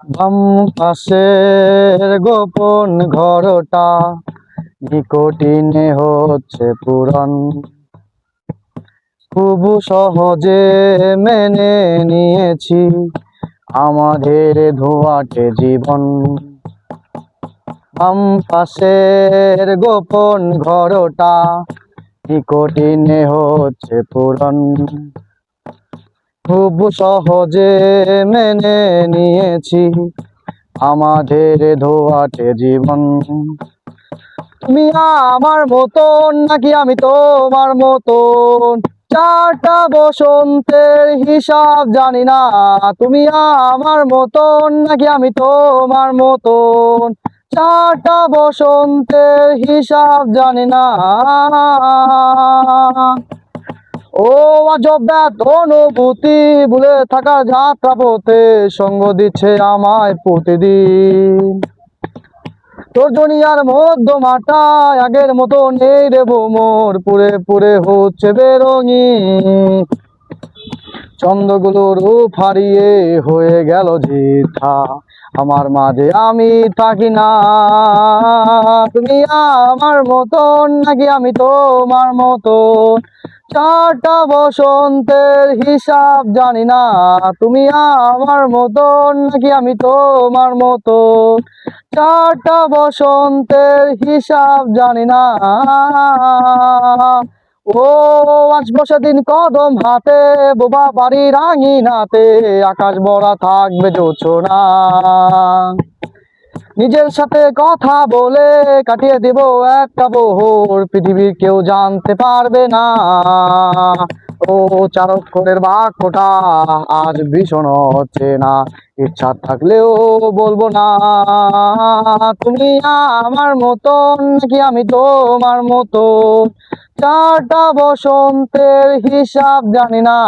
বাম পাশের গোপন ঘরটা নিকটিনে হচ্ছে পূরণ, খুব সহজে মেনে নিয়েছি আমাদের ধোঁয়াটে জীবন। বাম পাশের গোপন ঘরটা নিকটিনে হচ্ছে পূরণ, খুব সহজে মেনে নিয়েছি আমাদের ধোঁয়াটে জীবন। তুমি আমার মতন নাকি আমি তোমার মতন, চারটা বসন্তের হিসাব জানি না। তুমি আমার মতন নাকি আমি তোমার মতন, চারটা বসন্তের হিসাব জানি না। ও আজব ব্যথ অনুভূতি ভুলে থাকার যাত্রা পথে সঙ্গ দিচ্ছে আমায় প্রতিদিন। তোর দুনিয়ার মধ্যমাটায় আগের মতো নেই রে ভ্রমর, পুরে পুরে হচ্ছে বেরঙিন। চন্দ্রগুলো রূপ হারিয়ে হয়ে গেল জিথা, আমার মাঝে আমি থাকি না। তুমি আমার মতন নাকি আমি তোমার মতন, চারটা বসন্তের হিসাব জানি না। তুমি আমার মতন নাকি আমি তোমার মতন, চারটা বসন্তের হিসাব জানি না। ও আজ বসে দিন কদম হাতে, বোবা বাড়ির আঙিনাতে, আকাশ ভরা থাকবে জোছনা। নিজের সাথে কথা বলে কাটিয়ে দেব একটা বহর, পৃথিবীর কেউ জানতে পারবে না। ও চারক্ষরের বাক্যটা আজ ভীষণ হচ্ছে না, ইচ্ছা থাকলেও বলবো না। তুমি আমার মতন নাকি আমি তোমার মতন, চারটা বসন্তের হিসাব জানি না।